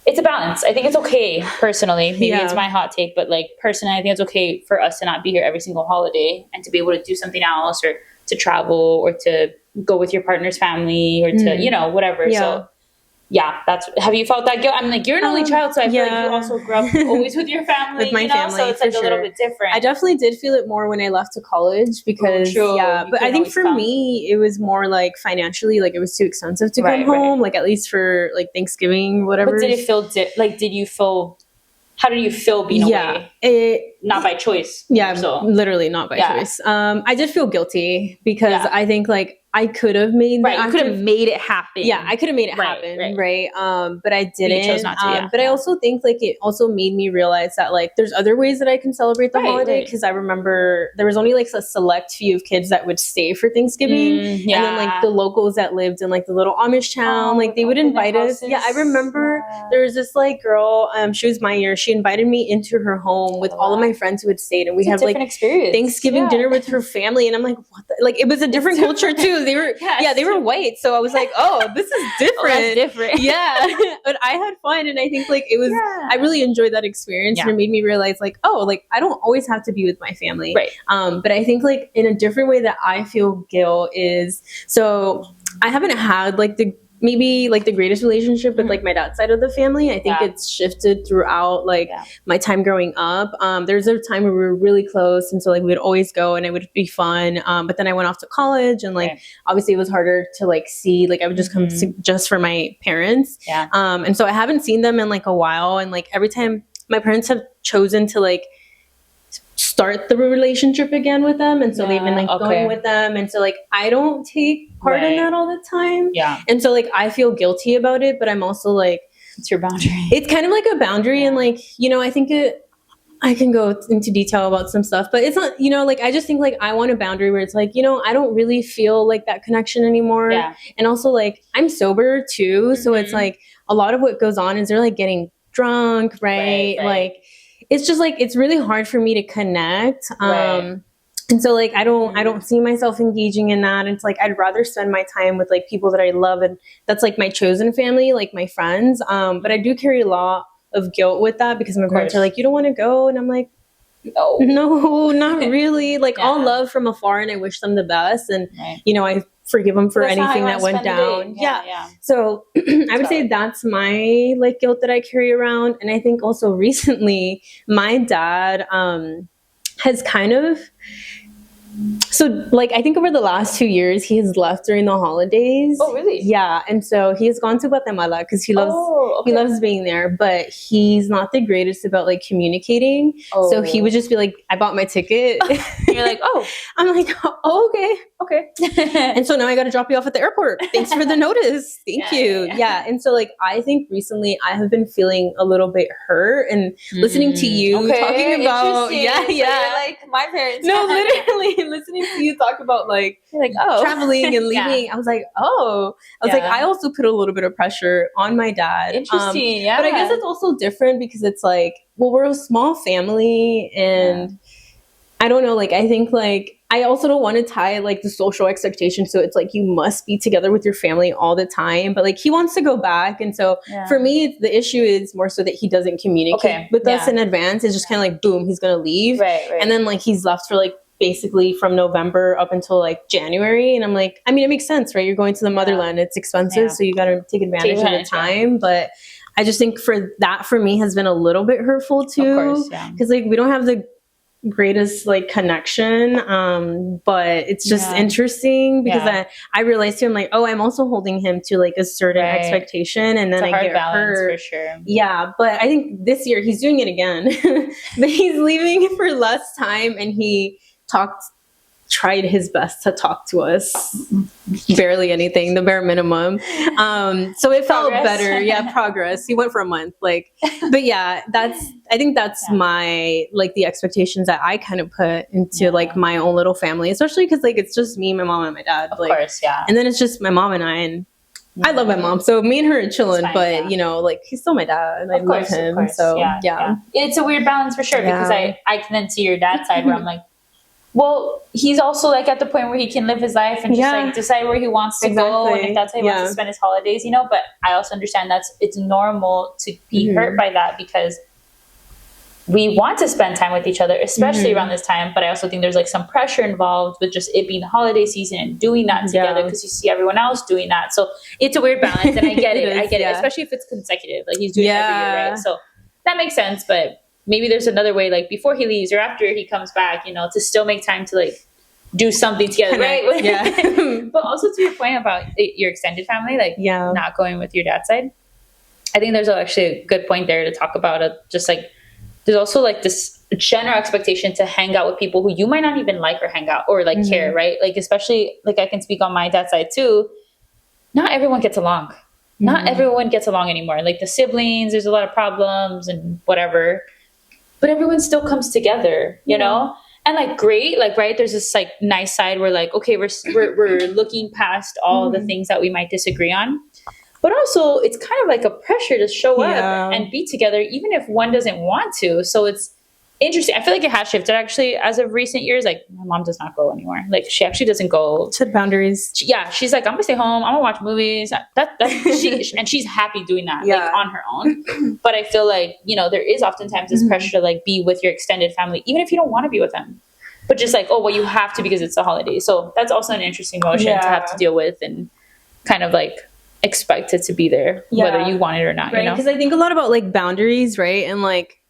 it's a balance. I think it's okay personally. Maybe it's my hot take, but like personally, I think it's okay for us to not be here every single holiday and to be able to do something else, or to travel, or to go with your partner's family, or to, you know, whatever. So have you felt that guilt? I'm like, you're an only child, so I feel like you also grew up always with your family, with my family, so it's like a little bit different. I definitely did feel it more when I left to college because but I think for me it was more like financially, like it was too expensive to come home, like at least for like Thanksgiving, whatever. But did it feel how did you feel being away? Not by choice. Literally not by choice. I did feel guilty because I think like I could have made you could have made it happen. I could have made it happen, right? But I didn't. You chose not to, but I also think like it also made me realize that like there's other ways that I can celebrate the holiday, because I remember there was only like a select few of kids that would stay for Thanksgiving, and then like the locals that lived in like the little Amish town, like they would invite us. I remember there was this like girl, she was my year. She invited me into her home with all of my friends who had stayed, and we had like Thanksgiving dinner with her family, and I'm like, what? Like it was a different culture too. They were they were white, so I was like, oh, this is different. That's different. But I had fun, and I think like it was I really enjoyed that experience, and it made me realize like, oh, like I don't always have to be with my family, but I think like in a different way that I feel guilt is, so I haven't had like the greatest relationship with like my dad's side of the family. I think it's shifted throughout like my time growing up. There's a time where we were really close, and so like we would always go and it would be fun. But then I went off to college, and like obviously it was harder to like see, like I would just come just for my parents. And so I haven't seen them in like a while, and like every time my parents have chosen to like start the relationship again with them, and so they've been like going with them, and so like I don't take part in that all the time, and so like I feel guilty about it, but I'm also like, it's your boundary. It's kind of like a boundary, and like, you know, I think I can go into detail about some stuff, but it's not, you know, like I just think like I want a boundary where it's like, you know, I don't really feel like that connection anymore, and also like I'm sober too, so it's like a lot of what goes on is they're like getting drunk, like it's just like it's really hard for me to connect, and so like I don't see myself engaging in that. It's like I'd rather spend my time with like people that I love, and that's like my chosen family, like my friends, but I do carry a lot of guilt with that, because my parents are like, you don't want to go, and I'm like, No, not really. Like all love from afar, and I wish them the best. And you know, I forgive them for anything that went down. Yeah. So I would say that's my like guilt that I carry around. And I think also recently my dad has kind of, so like I think over the last 2 years he has left during the holidays. Oh really? Yeah. And so he has gone to Guatemala because he loves being there, but he's not the greatest about like communicating. So he would just be like, I bought my ticket. You're like, oh. I'm like, oh, okay. And so now I got to drop you off at the airport. Thanks for the notice. Thank you. Yeah. And so like I think recently I have been feeling a little bit hurt, and listening to you talking about so you're like my parents. No, literally listening to you talk about like traveling and leaving. I was like, like I also put a little bit of pressure on my dad. Interesting. But I guess it's also different because it's like, well, we're a small family, and I don't know, like I think like I also don't want to tie like the social expectation, so it's like you must be together with your family all the time, but like he wants to go back. And so for me the issue is more so that he doesn't communicate with us in advance. It's just kind of like boom, he's gonna leave, and then like he's left for like basically from November up until like January. And I'm like, I mean, it makes sense, right? You're going to the motherland, it's expensive, so you got to take advantage of the time. But I just think for me has been a little bit hurtful too, because like we don't have the greatest like connection, but it's just interesting because I realized too, I'm like, I'm also holding him to like a certain expectation, and then I get hurt for sure. Yeah, but I think this year he's doing it again. But he's leaving for less time, and he tried his best to talk to us. Barely anything, the bare minimum. So it felt better. Yeah, progress. He went for a month. Like, but yeah, I think that's my, like the expectations that I kind of put into like my own little family, especially because like it's just me, my mom, and my dad. Of course, And then it's just my mom and I, and I love my mom, so me and her are chilling, but you know, like he's still my dad, and I love him. So it's a weird balance for sure, because I can then see your dad's side where I'm like, well, he's also like at the point where he can live his life and just like decide where he wants to go, and if that's how he wants to spend his holidays, you know. But I also understand it's normal to be hurt by that, because we want to spend time with each other, especially around this time. But I also think there's like some pressure involved with just it being the holiday season and doing that together, because you see everyone else doing that. So it's a weird balance, and I get it. I get it, especially if it's consecutive, like he's doing it every year, right? So that makes sense. But maybe there's another way, like before he leaves or after he comes back, you know, to still make time to like do something together, right? But also to your point about your extended family, like not going with your dad's side, I think there's actually a good point there to talk about. Just like there's also like this general expectation to hang out with people who you might not even like or hang out or like care, right? Like especially like I can speak on my dad's side too. Not everyone gets along. Not everyone gets along anymore. Like the siblings, there's a lot of problems and whatever. But everyone still comes together, you know? And like, great, like, right, there's this like nice side where like, okay, we're looking past all the things that we might disagree on. But also it's kind of like a pressure to show up and be together, even if one doesn't want to. So it's interesting. I feel like it has shifted actually as of recent years. Like my mom does not go anymore. Like she actually doesn't go. Set boundaries. She's like, I'm gonna stay home. I'm gonna watch movies. And she's happy doing that, like on her own. But I feel like, you know, there is oftentimes this pressure to like be with your extended family, even if you don't want to be with them. But just like, well, you have to because it's the holiday. So that's also an interesting emotion to have to deal with and kind of like expect it to be there, whether you want it or not. Right. You know? Because I think a lot about like boundaries, right? And like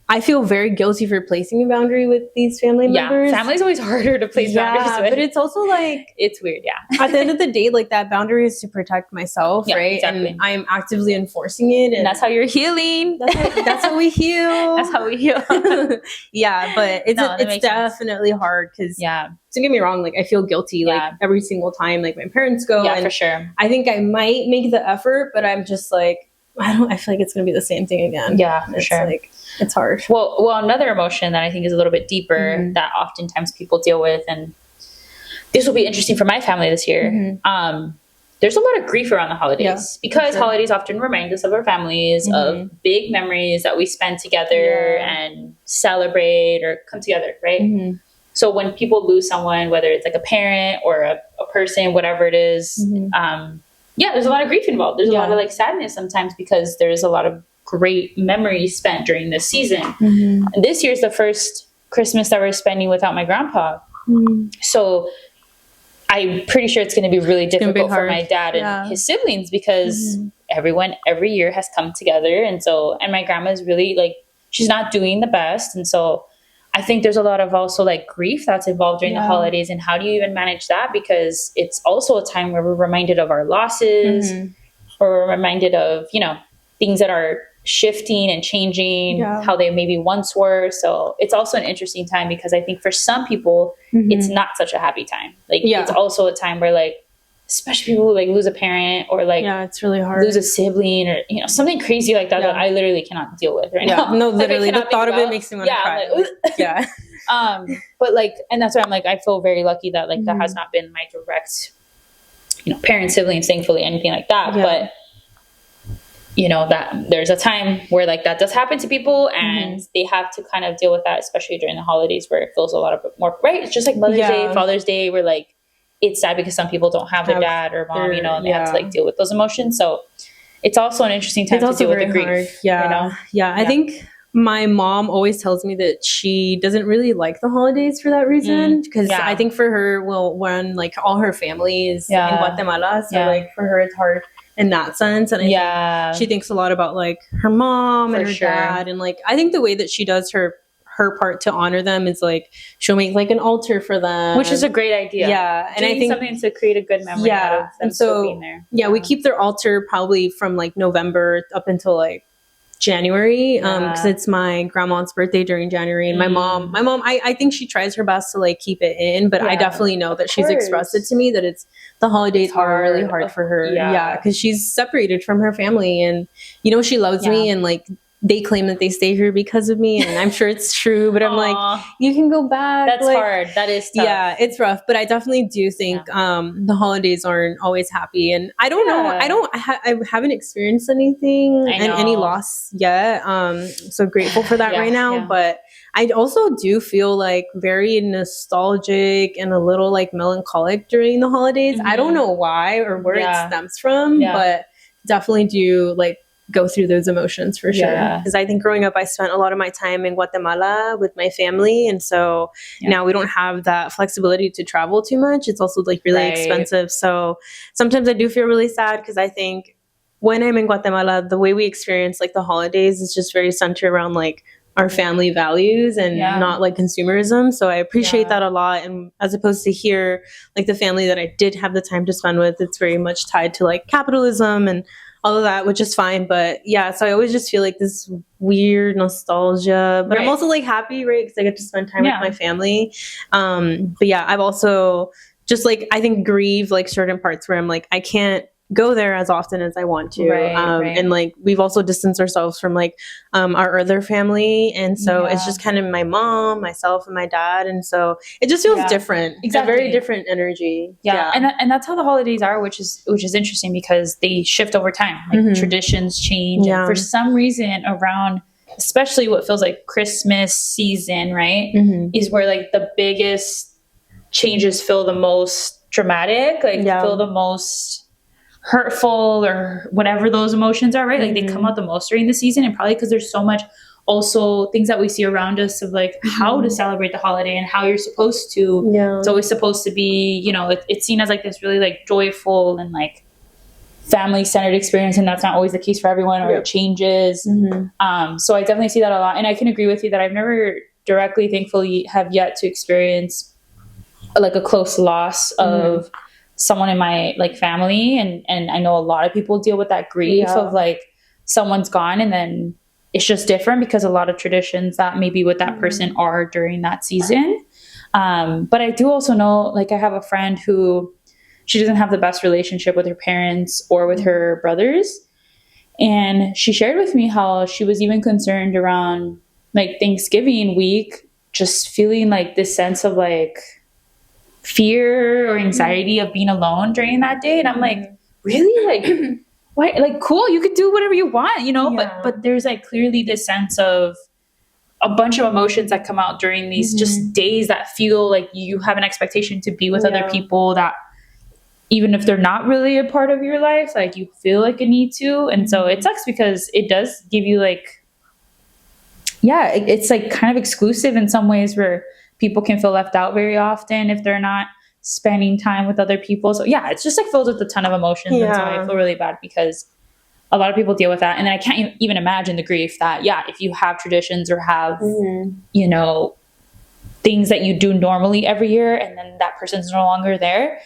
I feel very guilty for placing a boundary with these family members. Yeah, family's always harder to place boundaries with. But it's also like... It's weird, At the end of the day, like that boundary is to protect myself, right? Exactly. And I'm actively enforcing it. And that's how you're healing. That's how we heal. That's how we heal. But it's definitely hard because... Don't get me wrong, like I feel guilty like every single time like my parents go. Yeah, for sure. I think I might make the effort, but I'm just like, I feel like it's going to be the same thing again. Yeah, for sure. Like, it's hard. Well, another emotion that I think is a little bit deeper that oftentimes people deal with, and this will be interesting for my family this year. There's a lot of grief around the holidays because holidays often remind us of our families, of big memories that we spend together and celebrate or come together, right? So when people lose someone, whether it's like a parent or a person, whatever it is, there's a lot of grief involved. There's a lot of like sadness sometimes because there's a lot of great memories spent during this season. And this year's the first Christmas that we're spending without my grandpa. So I'm pretty sure it's going to be really difficult for my dad and his siblings, because everyone every year has come together. And my grandma's really like, she's not doing the best. And so I think there's a lot of also like grief that's involved during the holidays. And how do you even manage that? Because it's also a time where we're reminded of our losses, or we're reminded of, you know, things that are shifting and changing, how they maybe once were. So it's also an interesting time, because I think for some people, it's not such a happy time. Like, it's also a time where, like, especially people who like lose a parent, or like, it's really hard, lose a sibling, or, you know, something crazy like that, that I literally cannot deal with right now. No, literally, the thought of it makes me want to cry. Like, but like, and that's why I'm like, I feel very lucky that like that has not been my direct, you know, parents, siblings, thankfully, anything like that. But you know, that there's a time where like that does happen to people, and they have to kind of deal with that, especially during the holidays, where it feels a lot of more, right? It's just like Mother's Day, Father's Day, where like, it's sad because some people don't have their dad or mom, you know, and they have to like deal with those emotions. So it's also an interesting time to deal with the grief. Hard. You know? I think my mom always tells me that she doesn't really like the holidays for that reason, because I think for her, well, when like all her family is in Guatemala, so like for her it's hard in that sense. And I think she thinks a lot about like her mom and her dad, and like I think the way that she does her part to honor them is like she'll make like an altar for them, which is a great idea. And I think something to create a good memory out of them, and so being there. We keep their altar probably from like November up until like January, because it's my grandma's birthday during January, and my mom, I think she tries her best to like keep it in, but I definitely know that she's expressed it to me that the holidays are really hard for her, because she's separated from her family, and you know, she loves me, and like they claim that they stay here because of me, and I'm sure it's true, but I'm like, you can go back. That's like, hard. That is tough. Yeah, it's rough, but I definitely do think the holidays aren't always happy, and I don't know. I haven't experienced anything and any loss yet. So grateful for that right now, but I also do feel like very nostalgic and a little like melancholic during the holidays. I don't know why or where it stems from, but definitely do like go through those emotions for sure. Because I think growing up, I spent a lot of my time in Guatemala with my family. And so now we don't have that flexibility to travel too much. It's also like really expensive. So sometimes I do feel really sad, because I think when I'm in Guatemala, the way we experience like the holidays is just very centered around like our family values and not like consumerism. So I appreciate that a lot. And as opposed to here, like the family that I did have the time to spend with, it's very much tied to like capitalism and all of that, which is fine. But so I always just feel like this weird nostalgia, but I'm also like happy, right? Because I get to spend time with my family. But I've also just like, I think grieve like certain parts where I'm like, I can't go there as often as I want to. And like, we've also distanced ourselves from like our other family. And so it's just kind of my mom, myself, and my dad. And so it just feels different. Exactly. A very different energy. And that's how the holidays are, which is interesting, because they shift over time. Like traditions change. And for some reason around, especially what feels like Christmas season, right? Is where like the biggest changes feel the most dramatic, like feel the most hurtful, or whatever those emotions are, right? Like they come out the most during the season, and probably because there's so much also things that we see around us of like how to celebrate the holiday and how you're supposed to. It's always supposed to be, you know, it's seen as like this really like joyful and like family-centered experience, and that's not always the case for everyone, or it changes. So I definitely see that a lot, and I can agree with you that I've never directly, thankfully, have yet to experience like a close loss of someone in my like family, and I know a lot of people deal with that grief of like someone's gone, and then it's just different because a lot of traditions that maybe with that person are during that season. But I do also know, like, I have a friend who she doesn't have the best relationship with her parents or with her brothers, and she shared with me how she was even concerned around like Thanksgiving week, just feeling like this sense of like fear or anxiety of being alone during that day. And I'm like, really? Like, what? Like, cool, you could do whatever you want, you know? But there's like clearly this sense of a bunch of emotions that come out during these just days that feel like you have an expectation to be with other people, that even if they're not really a part of your life, like you feel like a need to. And so it sucks because it does give you like it's like kind of exclusive in some ways where people can feel left out very often if they're not spending time with other people. So yeah, it's just like filled with a ton of emotions. And so I feel really bad because a lot of people deal with that. And then I can't even imagine the grief that, if you have traditions or have, you know, things that you do normally every year and then that person's no longer there,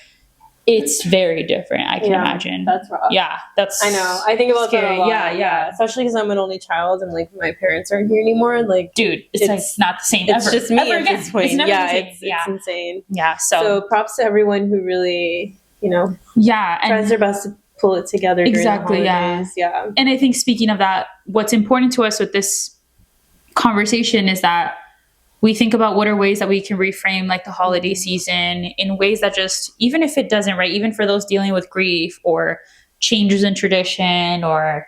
it's very different. I can imagine. That's rough. Yeah, I know. I think about scary. that a lot. Yeah. Especially because I'm an only child and like my parents aren't here anymore. Like, dude, it's like not the same. It's ever. just me ever at again. this point. It's insane. Yeah. So props to everyone who really, you know, tries their best to pull it together. Exactly. During the holidays. Yeah. And I think speaking of that, what's important to us with this conversation is that we think about what are ways that we can reframe like the holiday season in ways that just, even if it doesn't, right, even for those dealing with grief or changes in tradition or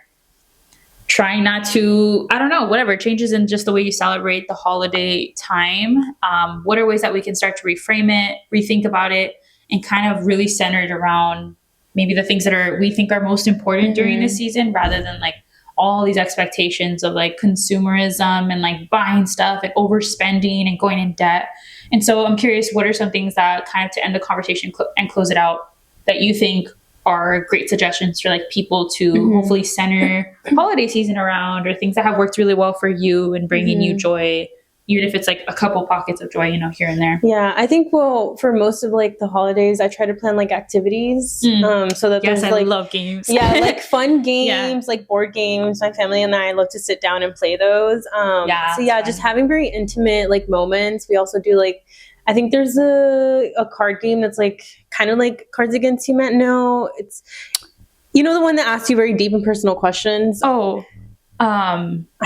trying not to, I don't know, whatever, changes in just the way you celebrate the holiday time. What are ways that we can start to reframe it, rethink about it, and kind of really centered around maybe the things that we think are most important during this season rather than like all these expectations of like consumerism and like buying stuff and overspending and going in debt. And so I'm curious, what are some things that kind of to end the conversation and close it out that you think are great suggestions for like people to hopefully center holiday season around, or things that have worked really well for you and bringing you joy, even if it's like a couple pockets of joy, you know, here and there? Yeah, I think, well, for most of like the holidays, I try to plan like activities so that there's like, love games. Yeah, like fun games, like board games. My family and I love to sit down and play those. So just having very intimate like moments. We also do like, I think there's a card game that's like kind of like Cards Against Humanity. No, it's, you know, the one that asks you very deep and personal questions. I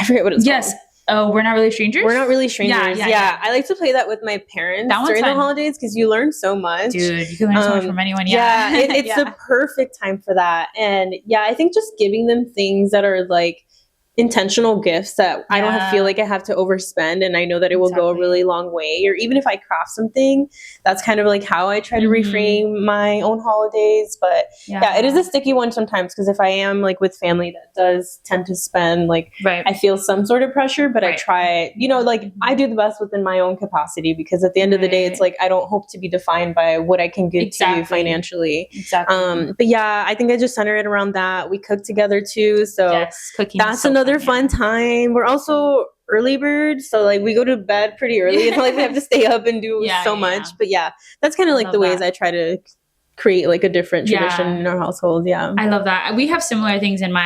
forget what it's called. Oh, We're Not Really Strangers? We're Not Really Strangers. Yeah. I like to play that with my parents during the holidays because you learn so much. Dude, you can learn so much from anyone. It's the perfect time for that. And I think just giving them things that are like intentional gifts that I don't feel like I have to overspend, and I know that it will go a really long way. Or even if I craft something, that's kind of like how I try to reframe my own holidays. But it is a sticky one sometimes because if I am like with family that does tend to spend, like I feel some sort of pressure, but I try, you know, like I do the best within my own capacity, because at the end of the day, it's like I don't hope to be defined by what I can give to you financially. But I think I just center it around that. We cook together too, so that's another fun time. We're also early birds, so like we go to bed pretty early. It's not like we have to stay up and do so much. But that's kind of like the ways I try to create like a different tradition in our household. I love that. We have similar things in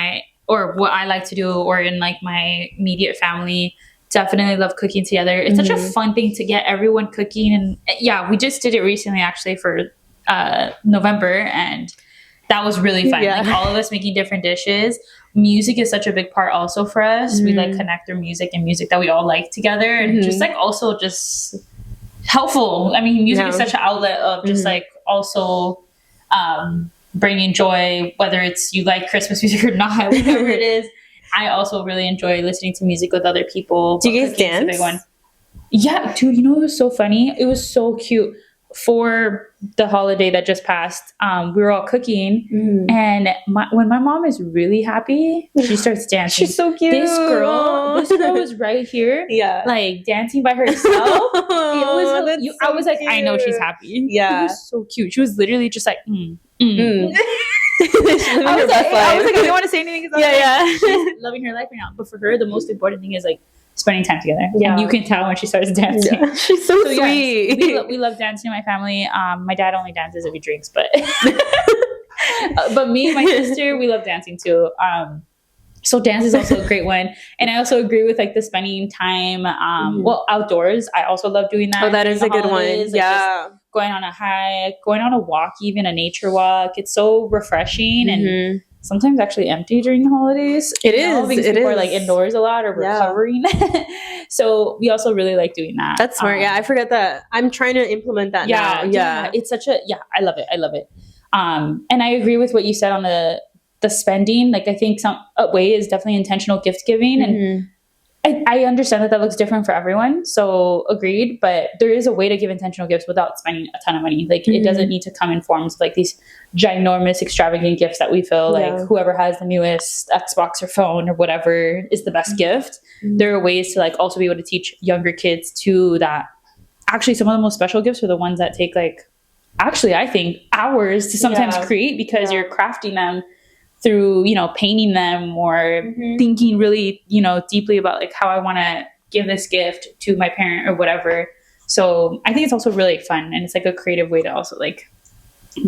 or what I like to do, or in like my immediate family. Definitely love cooking together. It's such a fun thing to get everyone cooking. And we just did it recently actually for November, and that was really fun. Like all of us making different dishes. Music is such a big part also for us. We like connect through music and music that we all like together, and just like also just helpful. I mean, music is such an outlet of just like also bringing joy, whether it's you like Christmas music or not, whatever it is. I also really enjoy listening to music with other people. Do you guys dance? Big one. Yeah, dude, you know, it was so funny. It was so cute. For the holiday that just passed, we were all cooking, and when my mom is really happy, she starts dancing. She's so cute. This girl was right here, like dancing by herself. I was like, I know she's happy. It was so cute. She was literally just like, I was like, I don't want to say anything. She's loving her life right now. But for her, the most important thing is like spending time together. And you can tell when she starts dancing. She's so sweet. We love dancing in my family. My dad only dances if he drinks, but but me and my sister, we love dancing too. So dance is also a great one. And I also agree with like the spending time outdoors. I also love doing that. Oh, that is a good one. Like going on a hike, going on a walk, even a nature walk. It's so refreshing and sometimes actually empty during the holidays. It is. Because people are like indoors a lot or recovering. So we also really like doing that. That's smart. I forget that. I'm trying to implement that now. It's such a, I love it. And I agree with what you said on the spending. Like I think some way is definitely intentional gift giving. And I understand that looks different for everyone, so agreed. But there is a way to give intentional gifts without spending a ton of money. Like it doesn't need to come in forms of like these ginormous, extravagant gifts that we feel like whoever has the newest Xbox or phone or whatever is the best gift. There are ways to like also be able to teach younger kids too that actually some of the most special gifts are the ones that take like actually I think hours to sometimes create because you're crafting them through, you know, painting them or thinking really, you know, deeply about like how I want to give this gift to my parent or whatever. So I think it's also really fun and it's like a creative way to also like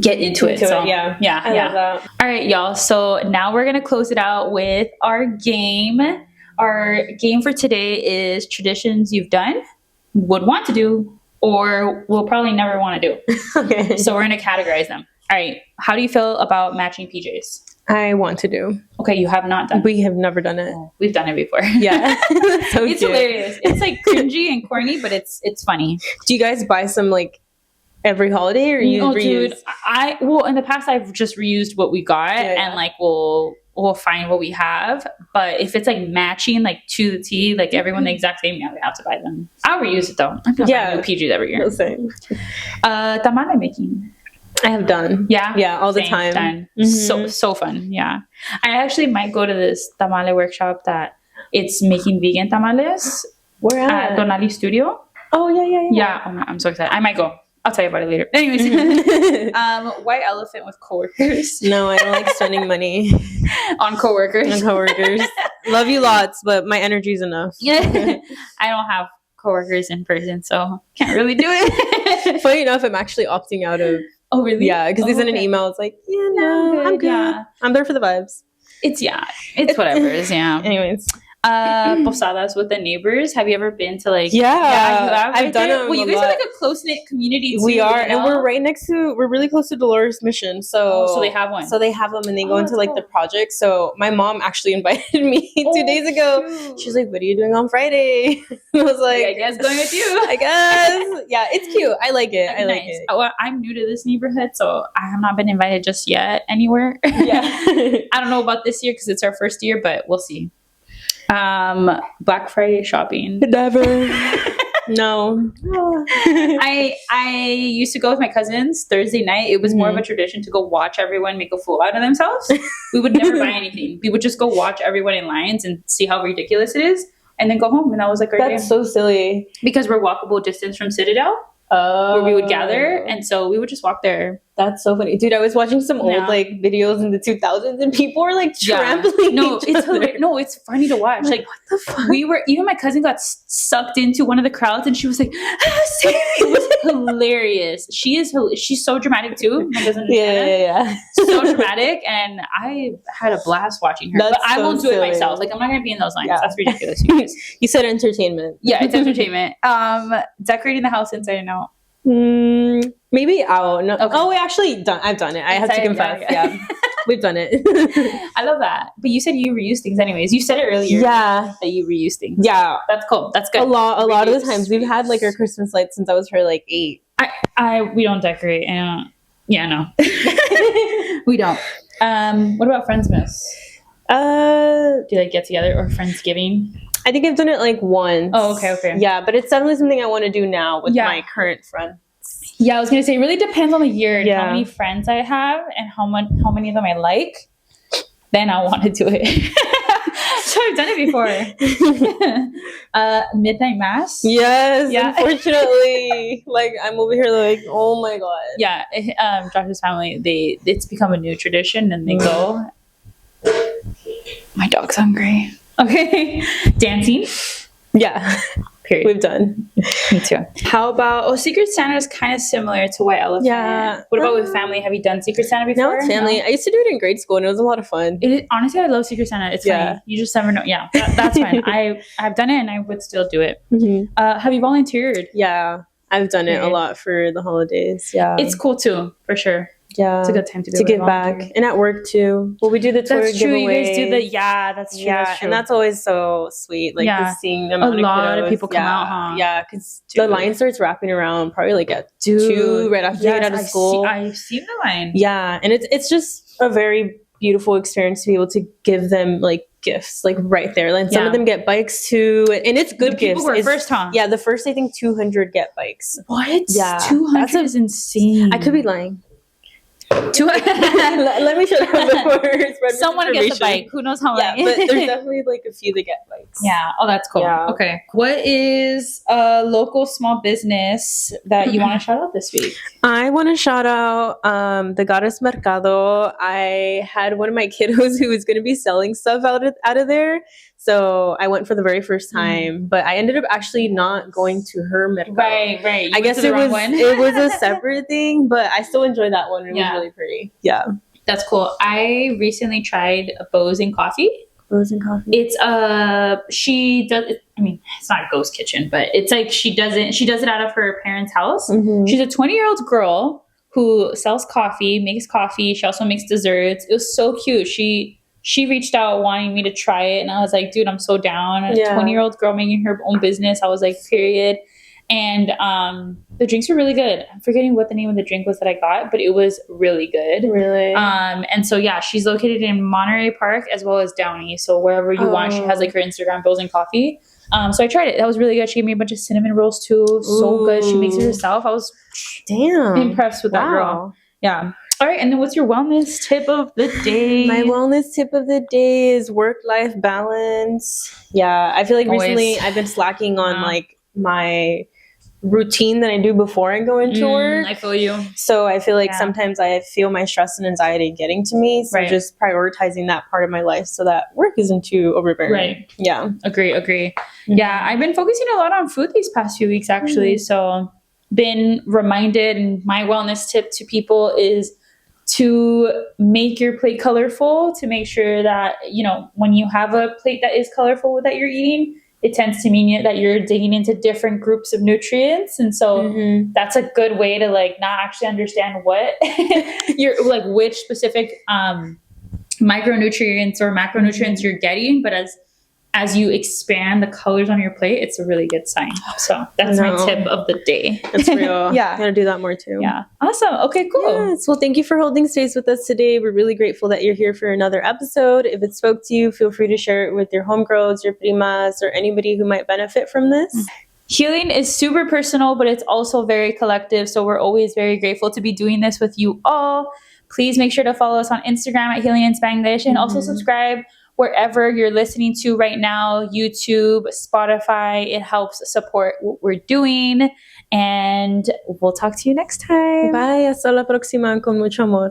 get into it. So, yeah. I love that. All right, y'all. So now we're going to close it out with our game. Our game for today is traditions you've done, would want to do, or will probably never want to do. Okay. So we're going to categorize them. All right. How do you feel about matching PJs? I want to do. Okay, you have not done. We have never done it. Oh, we've done it before. Yeah, so it's hilarious. It's like cringy and corny, but it's funny. Do you guys buy some like every holiday, or you reuse? Dude, well in the past I've just reused what we got and like we'll find what we have. But if it's like matching like to the T, like everyone the exact same, yeah, we have to buy them. I'll reuse it though. I'm not buying new PJs every year. Same. Tamale making. I have done. Yeah, all the time. Done. So fun. Yeah, I actually might go to this tamale workshop that it's making vegan tamales. Where at? Donali Studio. Oh yeah. Yeah, I'm so excited. I might go. I'll tell you about it later. Anyways, white elephant with coworkers. No, I don't like spending money on coworkers. Love you lots, but my energy's enough. Yeah, I don't have coworkers in person, so can't really do it. Funny enough, I'm actually opting out of. Oh really? Yeah, because they sent an email. It's like, I'm good. Yeah. I'm there for the vibes. It's whatever. Yeah. Anyways. Posadas with the neighbors. Have you ever been to like? Yeah, I've done it. Well, you guys are like a close knit community. Too, we are, and we're right next to. We're really close to Dolores Mission, so they have one. So they have them, and they go into like the project. So my mom actually invited me 2 days ago. Cute. She's like, "What are you doing on Friday?" I was like, "I guess going with you." I guess. Yeah, it's cute. I like it. I like it. Well, I'm new to this neighborhood, so I have not been invited just yet anywhere. Yeah, I don't know about this year because it's our first year, but we'll see. Black Friday shopping. Never. No. I used to go with my cousins Thursday night. It was more of a tradition to go watch everyone make a fool out of themselves. We would never buy anything. We would just go watch everyone in lines and see how ridiculous it is and then go home. And that was like our day. That's so silly. Because we're walkable distance from Citadel. Where we would gather, and so we would just walk there. That's so funny, dude. I was watching some old like videos in the 2000s, and people were like trampling. No, it's hilarious. No, it's funny to watch. Like what the fuck? We were even my cousin got sucked into one of the crowds, and she was like, "It was hilarious." She's so dramatic too. My cousin, yeah, so dramatic, and I had a blast watching her. That's but I won't do it myself. Like I'm not gonna be in those lines. That's ridiculous. You said entertainment. Yeah, it's entertainment. Decorating the house inside and out. Maybe out. No. Okay. Oh, actually, I've done it. I have to confess. Yeah, we've done it. I love that. But you said you reuse things anyways. You said it earlier. Yeah, that you reuse things. Yeah, that's cool. That's good. A lot of the times we've had like our Christmas lights since I was her like 8. We don't decorate. No, we don't. What about Friendsmas? Do you like get together or Friendsgiving? I think I've done it like once. Oh, okay. Yeah, but it's definitely something I want to do now with my current friends. Yeah, I was gonna say it really depends on the year and how many friends I have and how many of them I like. Then I want to do it. So I've done it before. Midnight mass. Yes. Yeah. Unfortunately, like I'm over here like, oh my god. Yeah. Josh's family, it's become a new tradition, and they go. My dog's hungry. Okay. Dancing. Yeah. Period. We've done. Me too. How about Secret Santa is kind of similar to White Elephant. Yeah. What about with family? Have you done Secret Santa before? No, with family. No? I used to do it in grade school and it was a lot of fun. Honestly, I love Secret Santa. It's funny. You just never know. Yeah, that's fine. I've done it and I would still do it. Mm-hmm. Have you volunteered? Yeah. I've done it a lot for the holidays. Yeah. It's cool too, for sure. Yeah, it's a good time to give back, and at work too. Well, we do the tour giveaway. You guys do that's true. Yeah, and that's always so sweet. Like just seeing them. A lot of people come out, huh? Yeah, because the line starts wrapping around probably like at 2 right after you get out of school. I've seen the line. Yeah, and it's just a very beautiful experience to be able to give them like gifts, like right there. Like some of them get bikes too, and it's good gifts. People were first, huh? Yeah, the first I think 200 get bikes. What? Yeah, 200 is insane. I could be lying. Let me shut up before someone gets a bike. Who knows how many? Yeah, but there's definitely like a few that get bikes. Yeah. Oh, that's cool. Yeah. Okay. What is a local small business that you want to shout out this week? I want to shout out the Goddess Mercado. I had one of my kiddos who was going to be selling stuff out of there. So I went for the very first time, but I ended up actually not going to her mercado. Right. I guess it was a separate thing, but I still enjoyed that one. It was really pretty. Yeah. That's cool. I recently tried Bows and Coffee. Bows and Coffee. It's she does. I mean, it's not a ghost kitchen, but it's like she does it out of her parents' house. Mm-hmm. She's a 20-year-old girl who sells coffee, makes coffee. She also makes desserts. It was so cute. She reached out wanting me to try it, and I was like, dude, I'm so down. A 20-year-old girl making her own business. I was like, period. And the drinks were really good. I'm forgetting what the name of the drink was that I got, but it was really good. Really? And so, yeah, she's located in Monterey Park as well as Downey. So wherever you want, she has like her Instagram, Bows and Coffee. So I tried it. That was really good. She gave me a bunch of cinnamon rolls too. So good. She makes it herself. I was impressed with that girl. Yeah. All right. And then what's your wellness tip of the day? My wellness tip of the day is work-life balance. Yeah. I feel like recently I've been slacking on like my routine that I do before I go into work. I feel you. So I feel like sometimes I feel my stress and anxiety getting to me. So just prioritizing that part of my life so that work isn't too overbearing. Right. Yeah. Agree. Mm-hmm. Yeah. I've been focusing a lot on food these past few weeks, actually. Mm-hmm. So been reminded, and my wellness tip to people is to make your plate colorful, to make sure that, you know, when you have a plate that is colorful that you're eating, it tends to mean that you're digging into different groups of nutrients. And so that's a good way to like not actually understand what you're like, which specific micronutrients or macronutrients you're getting. But as you expand the colors on your plate, it's a really good sign. So that's my tip of the day. That's real. Yeah. I'm going to do that more too. Yeah. Awesome. Okay, cool. Yes. Well, thank you for holding space with us today. We're really grateful that you're here for another episode. If it spoke to you, feel free to share it with your homegirls, your primas, or anybody who might benefit from this. Healing is super personal, but it's also very collective. So we're always very grateful to be doing this with you all. Please make sure to follow us on Instagram at Healing in Spanglish, and also subscribe wherever you're listening to right now, YouTube, Spotify. It helps support what we're doing. And we'll talk to you next time. Bye. Hasta la próxima con mucho amor.